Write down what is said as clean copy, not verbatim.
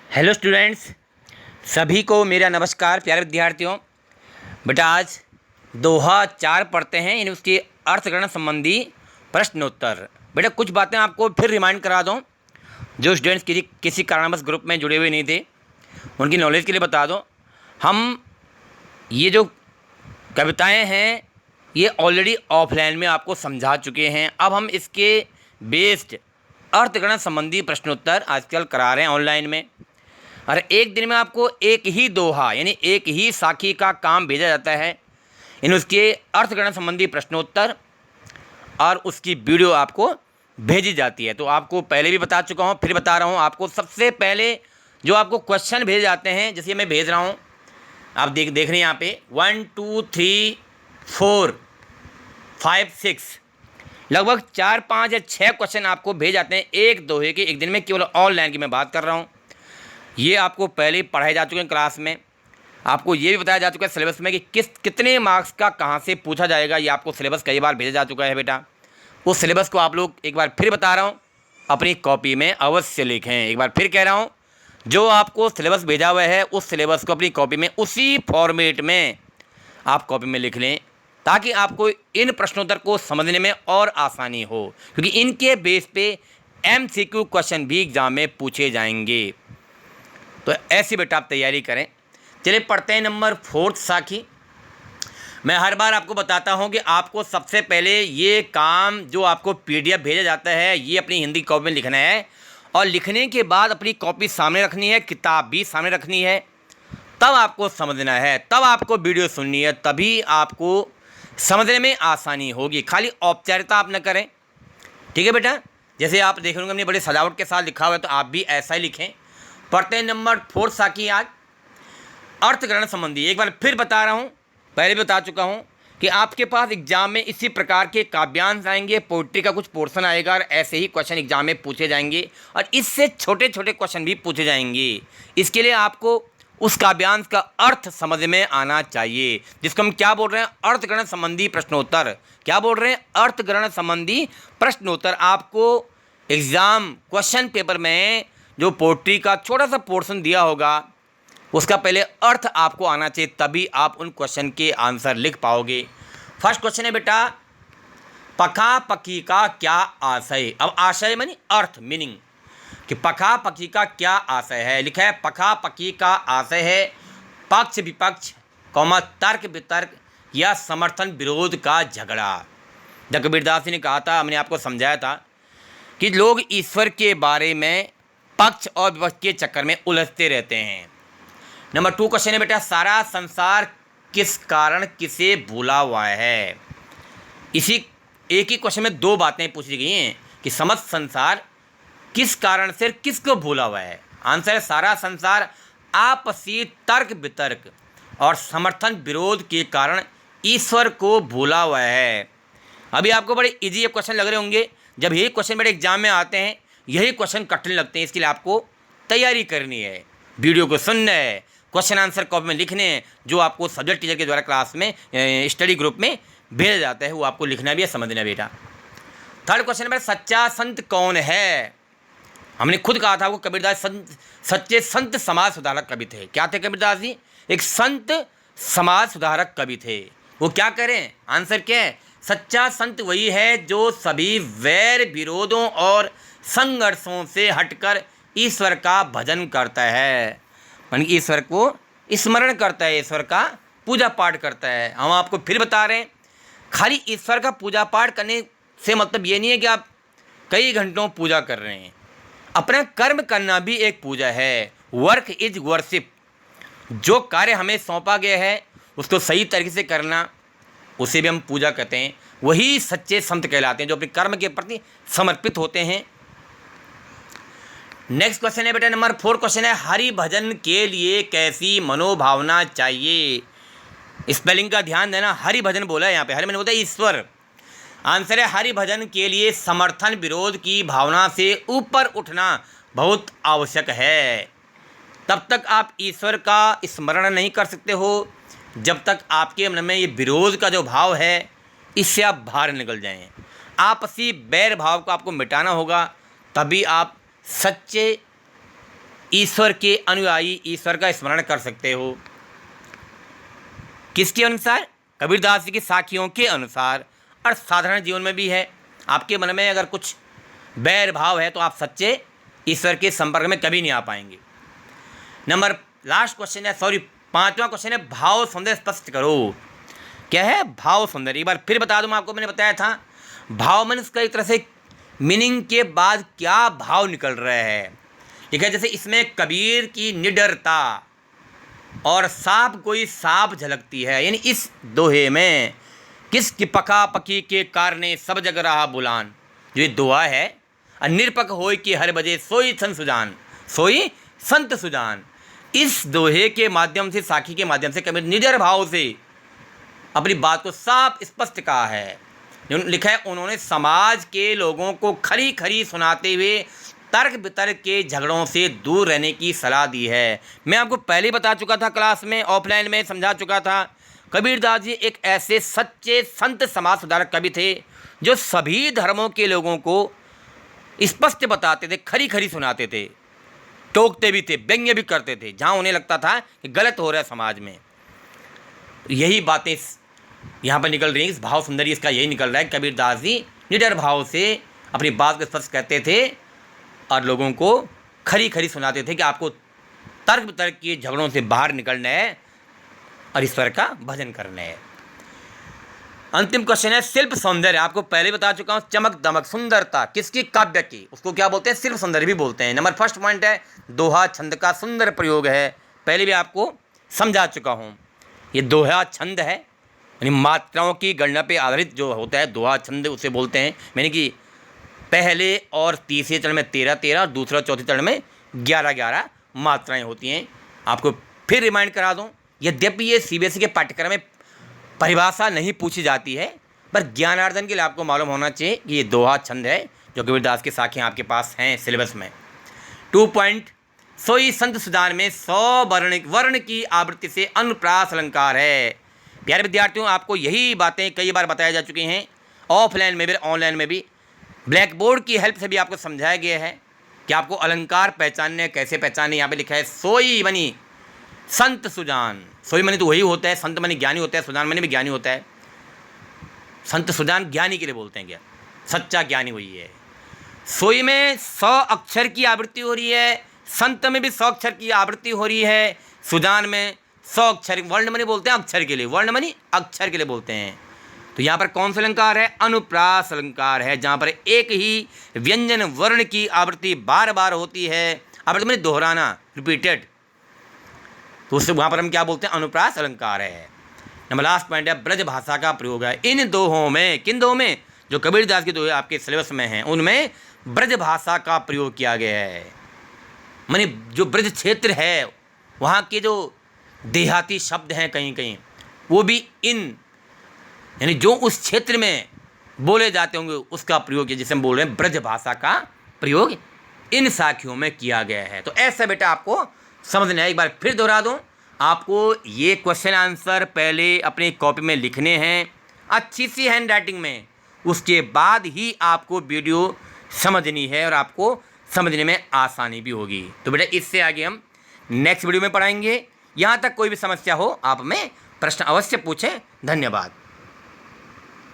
Hello students, सभी को मेरा नमस्कार। प्यारे विद्यार्थियों, बेटा आज दोहा 4 पढ़ते हैं, यानी उसके अर्थगणना संबंधी प्रश्नोत्तर। बेटा कुछ बातें आपको फिर रिमाइंड करा दूं, जो स्टूडेंट्स किसी कारणवश ग्रुप में जुड़े हुए नहीं थे, उनकी नॉलेज के लिए बता दूं। हम ये जो कविताएं हैं ये ऑलरेडी ऑफलाइन में आपको समझा चुके हैं। अब हम इसके बेस्ड अर्थगणना संबंधी प्रश्नोत्तर आजकल करा रहे हैं ऑनलाइन में। और एक दिन में आपको एक ही दोहा यानी एक ही साखी का काम भेजा जाता है, इन उसके अर्थगणना संबंधी प्रश्नोत्तर और उसकी वीडियो आपको भेजी जाती है। तो आपको पहले भी बता चुका हूँ, फिर बता रहा हूँ। आपको सबसे पहले जो आपको क्वेश्चन भेजे जाते हैं, जैसे मैं भेज रहा हूँ, आप देख रहे हैं यहाँ पे 1 2 3 4 5 6 लगभग 4 5 या 6 क्वेश्चन आपको भेज जाते हैं एक दोहे के, एक दिन में। केवल ऑनलाइन की मैं बात कर रहा हूँ। ये आपको पहले ही पढ़ाए जा चुके हैं क्लास में। आपको ये भी बताया जा चुका है सिलेबस में कि कितने मार्क्स का कहाँ से पूछा जाएगा। ये आपको सिलेबस कई बार भेजा जा चुका है बेटा। उस सिलेबस को आप लोग एक बार फिर बता रहा हूँ, अपनी कॉपी में अवश्य लिखें। एक बार फिर कह रहा हूँ, जो आपको सिलेबस भेजा हुआ है उस सिलेबस को अपनी कॉपी में उसी फॉर्मेट में आप कॉपी में लिख लें, ताकि आपको इन प्रश्नोत्तर को समझने में और आसानी हो, क्योंकि इनके बेस पे MCQ क्वेश्चन भी एग्जाम में पूछे जाएंगे। तो ऐसी बेटा आप तैयारी करें। चलिए पढ़ते हैं नंबर 4 साखी। मैं हर बार आपको बताता हूं कि आपको सबसे पहले ये काम जो आपको PDF भेजा जाता है ये अपनी हिंदी कॉपी में लिखना है, और लिखने के बाद अपनी कॉपी सामने रखनी है, किताब भी सामने रखनी है। तब आपको समझना है, तब आपको वीडियो सुननी है, तभी आपको समझने में आसानी होगी। खाली औपचारिकता आप न करें, ठीक है बेटा। जैसे आप देख रहे हमने बड़ी सजावट के साथ लिखा हुआ है, तो आप भी ऐसा ही लिखें। पढ़ते हैं नंबर 4 साखी आज अर्थगणना संबंधी। एक बार फिर बता रहा हूँ, पहले भी बता चुका हूँ कि आपके पास एग्जाम में इसी प्रकार के काव्यांश आएंगे, पोइट्री का कुछ पोर्शन आएगा, और ऐसे ही क्वेश्चन एग्जाम में पूछे जाएंगे, और इससे छोटे छोटे क्वेश्चन भी पूछे जाएंगे। इसके लिए आपको उस काव्यांश का अर्थ समझ में आना चाहिए, जिसको हम क्या बोल रहे हैं, अर्थगणना संबंधी प्रश्नोत्तर। क्या बोल रहे हैं, अर्थगणना संबंधी प्रश्नोत्तर। आपको एग्जाम क्वेश्चन पेपर में जो पोट्री का छोटा सा पोर्शन दिया होगा उसका पहले अर्थ आपको आना चाहिए, तभी आप उन क्वेश्चन के आंसर लिख पाओगे। फर्स्ट क्वेश्चन है बेटा, पखा पकी का क्या आशय। अब आशय मानी अर्थ, मीनिंग, कि पखा पकी का क्या आशय है। लिखा है पखा पकी का आशय है पक्ष विपक्ष, तर्क वितर्क या समर्थन विरोध का झगड़ा। जब कबीरदास जी ने कहा था, हमने आपको समझाया था कि लोग ईश्वर के बारे में पक्ष और विपक्ष के चक्कर में उलझते रहते हैं। नंबर 2 क्वेश्चन है बेटा, सारा संसार किस कारण किसे भूला हुआ है। इसी एक ही क्वेश्चन में 2 बातें पूछी गई हैं कि समस्त संसार किस कारण से किसको भूला हुआ है। आंसर है सारा संसार आपसी तर्क वितर्क और समर्थन विरोध के कारण ईश्वर को भूला हुआ है। अभी आपको बड़े इजी क्वेश्चन लग रहे होंगे। जब यही क्वेश्चन मेरे एग्जाम में आते हैं, यही क्वेश्चन कठिन लगते हैं। इसके लिए आपको तैयारी करनी है, वीडियो को सुनना है, क्वेश्चन आंसर कॉपी में लिखने हैं, जो आपको सब्जेक्ट टीचर के द्वारा क्लास में स्टडी ग्रुप में भेजा जाता है, वो आपको लिखना भी है, समझना बेटा। थर्ड क्वेश्चन में सच्चा संत कौन है। हमने खुद कहा था आपको, कबीरदास सच्चे संत समाज सुधारक कवि थे। क्या थे कबीरदास जी? एक संत समाज सुधारक कवि थे। वो क्या करें, आंसर क्या है, सच्चा संत वही है जो सभी वैर विरोधों और संघर्षों से हटकर ईश्वर का भजन करता है, यानी ईश्वर को स्मरण करता है, ईश्वर का पूजा पाठ करता है। हम आपको फिर बता रहे हैं, खाली ईश्वर का पूजा पाठ करने से मतलब ये नहीं है कि आप कई घंटों पूजा कर रहे हैं। अपना कर्म करना भी एक पूजा है। Work is worship. जो कार्य हमें सौंपा गया है उसको सही तरीके से करना, उसे भी हम पूजा कहते हैं। वही सच्चे संत कहलाते हैं, जो अपने कर्म के प्रति समर्पित होते हैं। नेक्स्ट क्वेश्चन है बेटा नंबर 4 क्वेश्चन है, हरि भजन के लिए कैसी मनोभावना चाहिए। स्पेलिंग का ध्यान देना, हरि भजन बोला है यहाँ पे, हरि मैंने बोला ईश्वर। आंसर है हरि भजन के लिए समर्थन विरोध की भावना से ऊपर उठना बहुत आवश्यक है। तब तक आप ईश्वर का स्मरण नहीं कर सकते हो जब तक आपके मन में ये विरोध का जो भाव है इससे आप बाहर निकल जाएं। आपसी बैर भाव को आपको मिटाना होगा, तभी आप सच्चे ईश्वर के अनुयायी ईश्वर का स्मरण कर सकते हो। किसके अनुसार? कबीरदास जी की साखियों के अनुसार। और साधारण जीवन में भी है। आपके मन में अगर कुछ बैर भाव है तो आप सच्चे ईश्वर के संपर्क में कभी नहीं आ पाएंगे। नंबर लास्ट क्वेश्चन है, सॉरी 5वां क्वेश्चन है, भाव सौंदर्य स्पष्ट करो। क्या है भाव सौंदर्य? एक बार फिर बता दूं, आपको मैंने बताया था भाव मन इसका एक तरह से मीनिंग के बाद क्या भाव निकल रहा है। ठीक है, जैसे इसमें कबीर की निडरता और साप कोई साप झलकती है, यानी इस दोहे में किसकी पका पकी के कारणे सब जग रहा बुलान, जो ये दोहा है, निरपक होय कि हर बजे सोई संत सुजान, सोई संत सुजान। इस दोहे के माध्यम से, साखी के माध्यम से कबीर निडर भाव से अपनी बात को साफ स्पष्ट कहा है। जो लिखा है, उन्होंने समाज के लोगों को खरी खरी सुनाते हुए तर्क वितर्क के झगड़ों से दूर रहने की सलाह दी है। मैं आपको पहले बता चुका था, क्लास में ऑफलाइन में समझा चुका था, कबीरदास जी एक ऐसे सच्चे संत समाज सुधारक कवि थे जो सभी धर्मों के लोगों को स्पष्ट बताते थे, खरी खरी सुनाते थे, टोकते भी थे, व्यंग्य भी करते थे जहाँ उन्हें लगता था कि गलत हो रहा है समाज में। यही बातें यहाँ पर निकल रही हैं, इस भाव सुंदरी इसका यही निकल रहा है। कबीरदास जी निडर भाव से अपनी बात को स्पष्ट करते थे और लोगों को खरी खरी सुनाते थे कि आपको तर्क वितर्क के झगड़ों से बाहर निकलना है और ईश्वर का भजन करना है। अंतिम क्वेश्चन है शिल्प सौंदर्य। आपको पहले बता चुका हूँ, चमक दमक सुंदरता किसकी? काव्य की, उसको क्या बोलते हैं? शिल्प सौंदर्य भी बोलते हैं। नंबर फर्स्ट पॉइंट है दोहा छंद का सुंदर प्रयोग है, पहले भी आपको समझा चुका हूँ। ये दोहा छंद है, यानी मात्राओं की गणना पे आधारित जो होता है दोहा छंद उसे बोलते हैं। यानी कि पहले और तीसरे चरण में 13-13 और दूसरा चौथे चरण में 11-11 मात्राएं होती हैं। आपको फिर रिमाइंड करा दूं, यद्यपि ये सीबीएसई के पाठ्यक्रम में परिभाषा नहीं पूछी जाती है, पर ज्ञानार्जन के लिए आपको मालूम होना चाहिए कि ये दोहा छंद है जो कबीरदास की साखियाँ आपके पास हैं सिलेबस में। 2 पॉइंट, सोई संत सुजान में 100 वर्ण की आवृत्ति से अनुप्रास अलंकार है। प्यारे विद्यार्थियों, आपको यही बातें कई बार बताई जा चुकी हैं, ऑफलाइन में भी ऑनलाइन में भी। ब्लैक बोर्ड की हेल्प से भी आपको समझाया गया है कि आपको अलंकार पहचानने, कैसे पहचानने। यहाँ पे लिखा है सोई मनी संत सुजान। सोई मनी तो वही होता है, संत मनी ज्ञानी होता है, सुजान मनी भी ज्ञानी होता है। संत सुजान ज्ञानी के लिए बोलते हैं, क्या सच्चा ज्ञानी वही है। सोई में 100 अक्षर की आवृत्ति हो रही है, संत में भी 100 अक्षर की आवृत्ति हो रही है, सुजान में 100 अक्षर। वर्ण मनी बोलते हैं अक्षर के लिए, वर्ण मनी अक्षर के लिए बोलते हैं। तो यहाँ पर कौन सा अलंकार है? अनुप्रास अलंकार है, जहाँ पर एक ही व्यंजन वर्ण की आवृत्ति बार बार होती है। आवृत्ति में दोहराना, रिपीटेड, तो उससे वहाँ पर हम क्या बोलते हैं? अनुप्रास अलंकार है। नंबर लास्ट पॉइंट है ब्रज भाषा का प्रयोग है। इन दोहों में, किन दोहों में? जो कबीरदास के दोहे आपके सिलेबस में हैं उनमें ब्रज भाषा का प्रयोग किया गया है। माने जो ब्रज क्षेत्र है वहाँ के जो देहाती शब्द हैं कहीं कहीं, वो भी इन, यानी जो उस क्षेत्र में बोले जाते होंगे उसका प्रयोग, जिसे हम बोल रहे हैं ब्रज भाषा का प्रयोग इन साखियों में किया गया है। तो ऐसा बेटा आपको समझना है। एक बार फिर दोहरा दूं, आपको ये क्वेश्चन आंसर पहले अपनी कॉपी में लिखने हैं अच्छी सी हैंड राइटिंग में, उसके बाद ही आपको वीडियो समझनी है और आपको समझने में आसानी भी होगी। तो बेटा इससे आगे हम नेक्स्ट वीडियो में पढ़ाएंगे। यहाँ तक कोई भी समस्या हो आप हमें प्रश्न अवश्य पूछें। धन्यवाद।